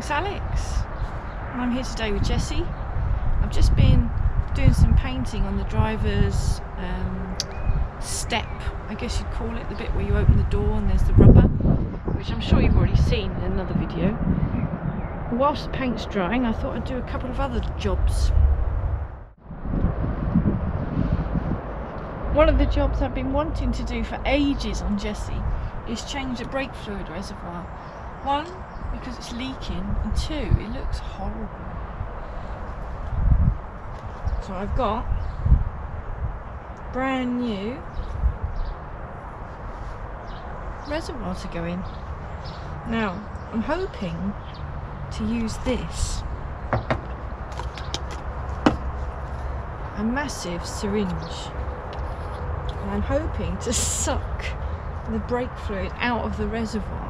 it's Alex and I'm here today with Jessie. I've just been doing some painting on the driver's step, I guess you'd call it, the bit where you open the door and there's the rubber, which I'm sure you've already seen in another video. Whilst the paint's drying, I thought I'd do a couple of other jobs. One of the jobs I've been wanting to do for ages on Jessie is change the brake fluid reservoir. One, because it's leaking, and two, it looks horrible. So I've got brand new reservoir to go in. Now, I'm hoping to use this, a massive syringe, and I'm hoping to suck the brake fluid out of the reservoir,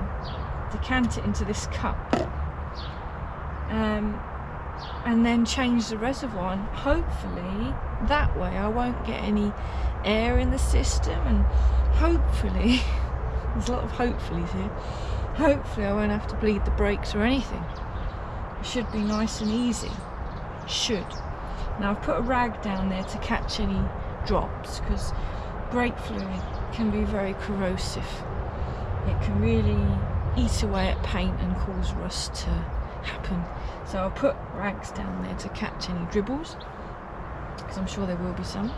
decant it into this cup, and then change the reservoir, and hopefully that way I won't get any air in the system, and hopefully there's a lot of hopefullys here, hopefully I won't have to bleed the brakes or anything. It should be nice and easy. Should. Now I've put a rag down there to catch any drops, because brake fluid can be very corrosive. It can really eat away at paint and cause rust to happen. So I'll put rags down there to catch any dribbles, because I'm sure there will be some.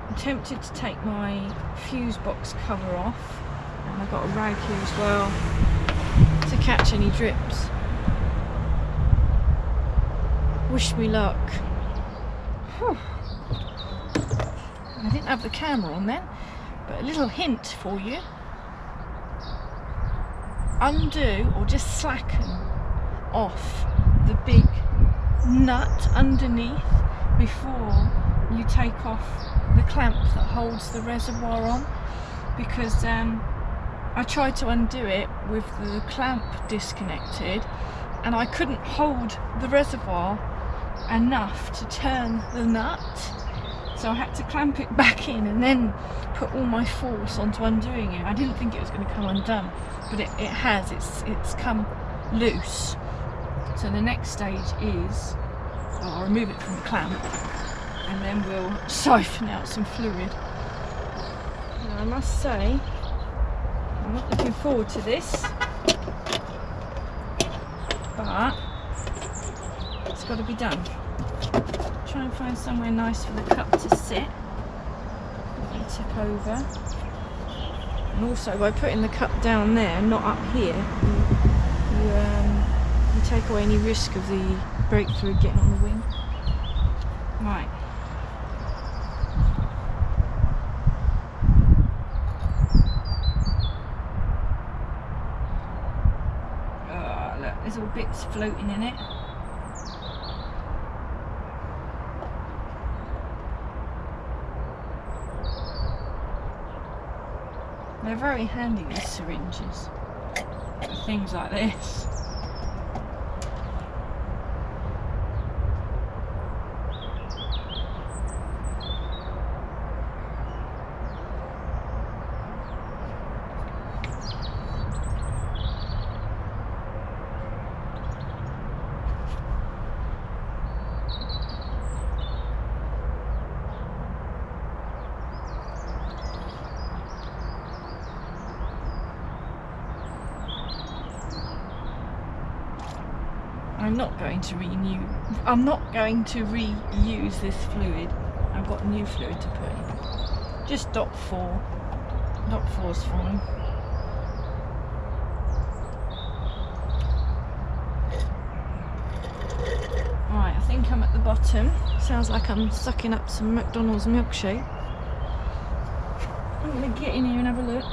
I'm tempted to take my fuse box cover off, and I've got a rag here as well to catch any drips. Wish me luck. Whew. I didn't have the camera on then, but a little hint for you. Undo or just slacken off the big nut underneath before you take off the clamp that holds the reservoir on, because I tried to undo it with the clamp disconnected and I couldn't hold the reservoir enough to turn the nut, so I had to clamp it back in and then put all my force onto undoing it. I didn't think it was going to come undone, but it has. It's come loose. So the next stage is, I'll remove it from the clamp and then we'll siphon out some fluid. Now I must say, I'm not looking forward to this, but it's got to be done. Try and find somewhere nice for the cup to sit and tip over. And also by putting the cup down there, not up here, you take away any risk of the brake fluid getting on the wing. Right. Oh, look, there's all bits floating in it. They're very handy, these syringes, for things like this. I'm not going to reuse this fluid. I've got new fluid to put in. Just dot 4. Dot 4's fine. Right, I think I'm at the bottom. Sounds like I'm sucking up some McDonald's milkshake. I'm going to get in here and have a look.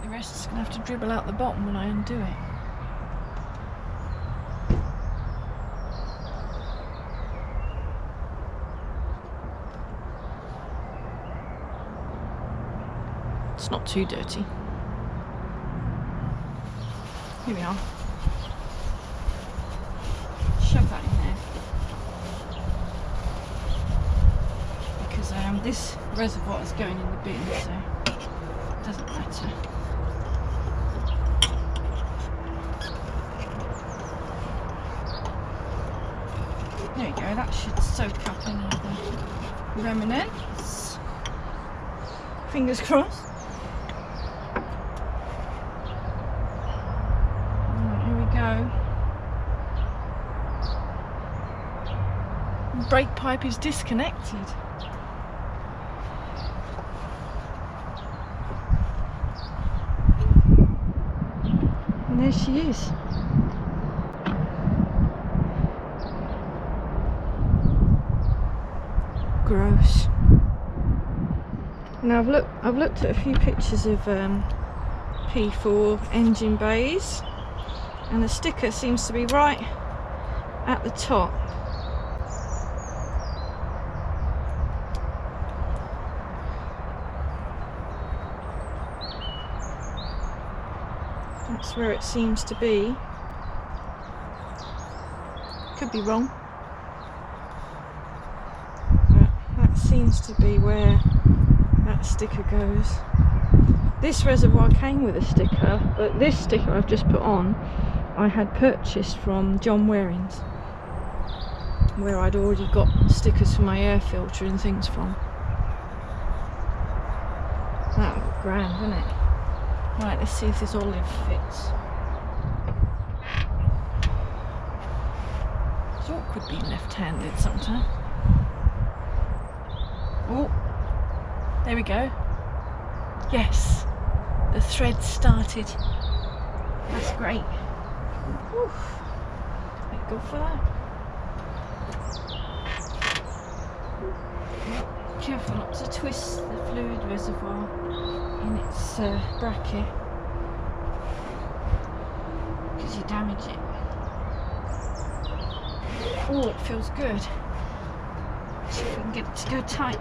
The rest is going to have to dribble out the bottom when I undo it. It's not too dirty. Here we are. as I am. This reservoir is going in the bin, so it doesn't matter. There you go, that should soak up any of the remnants. Fingers crossed. Right, here we go. The brake pipe is disconnected. And there she is. Gross. Now I've looked at a few pictures of P4 engine bays, and the sticker seems to be right at the top. That's where it seems to be. Could be wrong. Seems to be where that sticker goes. This reservoir came with a sticker, but this sticker I've just put on I had purchased from John Waring's, where I'd already got stickers for my air filter and things from. That would look grand, wouldn't it? Right, let's see if this olive fits. It's awkward being left-handed sometimes. Oh, there we go. Yes, the thread started. That's great. Whew. Thank God for that. Careful not to twist the fluid reservoir in its bracket, because you damage it. Oh, it feels good. See if we can get it to go tight.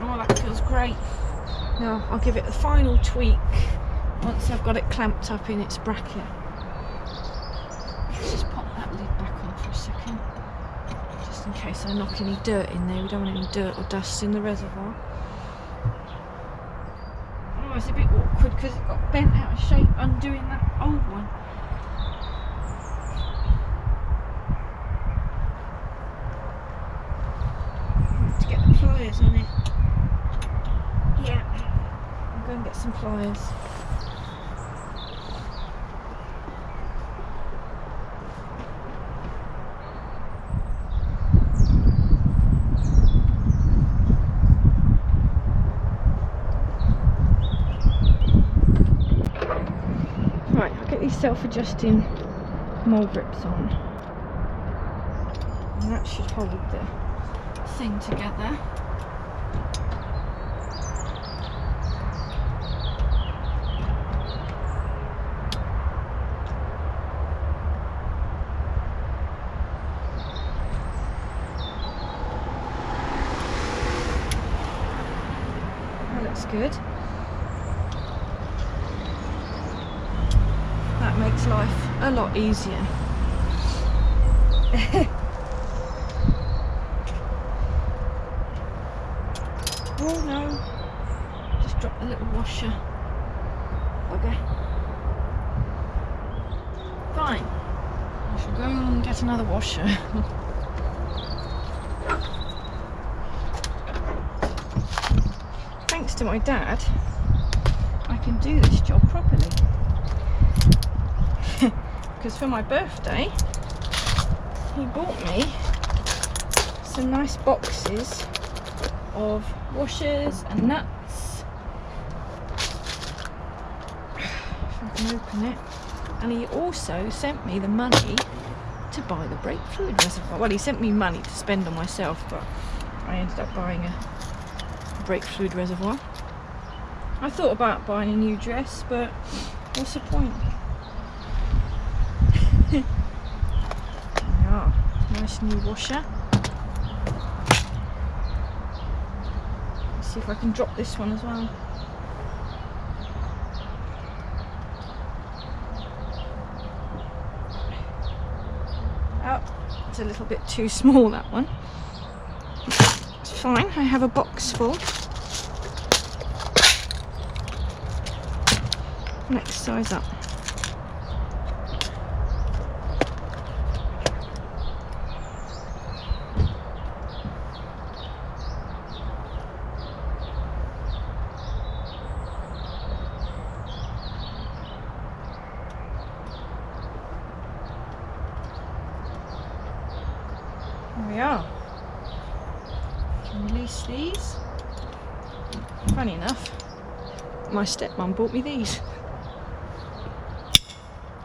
Oh, that feels great. Now I'll give it a final tweak once I've got it clamped up in its bracket. Let's just pop that lid back on for a second, just in case I knock any dirt in there. We don't want any dirt or dust in the reservoir. Oh, it's a bit awkward because it got bent out of shape undoing that old one. I have to get the pliers on it. Yeah, I'll go and get some pliers. Right, I'll get these self-adjusting mole grips on, and that should hold the thing together. That looks good. That makes life a lot easier. Oh no, just dropped the little washer. Okay. Fine. I shall go and get another washer. Thanks to my dad, I can do this job properly. Because for my birthday, he bought me some nice boxes of washers and nuts. If I can open it. And he also sent me the money to buy the brake fluid reservoir. Well, he sent me money to spend on myself, but I ended up buying a brake fluid reservoir. I thought about buying a new dress, but what's the point? Yeah, nice new washer. Let's see if I can drop this one as well. a little bit too small, that one. It's fine, I have a box full. Next size up. There we are. Can release these. Funny enough, my stepmom bought me these.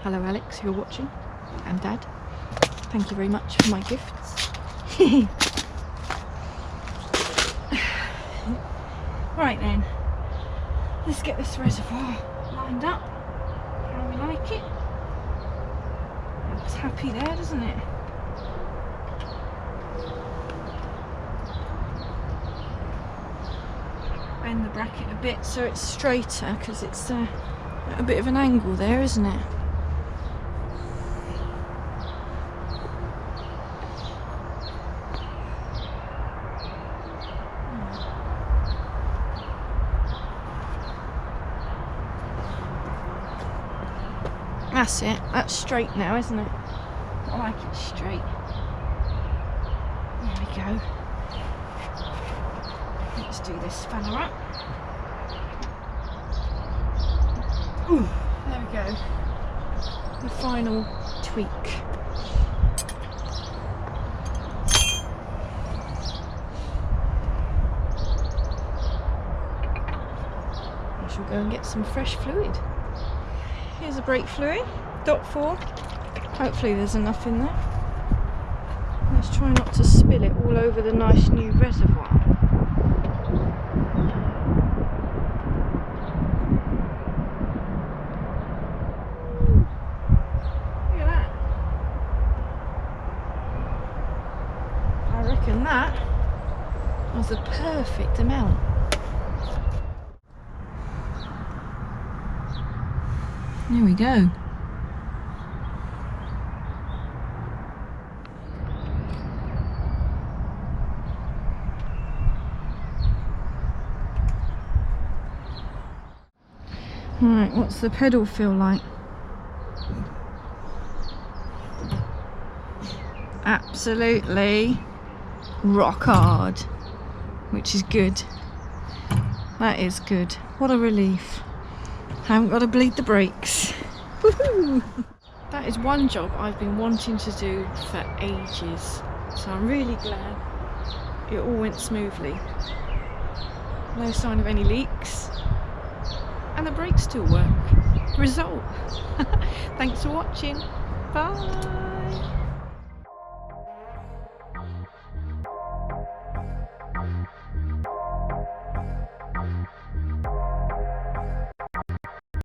Hello Alex, you're watching, and Dad. Thank you very much for my gifts. Right then, let's get this reservoir lined up. How we like it. It looks happy there, doesn't it? Bend the bracket a bit so it's straighter, because it's at a bit of an angle there, isn't it? That's it, that's straight now, isn't it? I like it straight. There we go. Let's do this fella up. Ooh, there we go. The final tweak. I shall go and get some fresh fluid. Here's a brake fluid, .4. Hopefully there's enough in there. Let's try not to spill it all over the nice new reservoir. Look at that. I reckon that was the perfect amount. There we go. Right, what's the pedal feel like? Absolutely rock hard, which is good. That is good. What a relief. Haven't got to bleed the brakes. Woohoo! That is one job I've been wanting to do for ages, so I'm really glad it all went smoothly. No sign of any leaks, and the brakes still work. Result. Thanks for watching. Bye.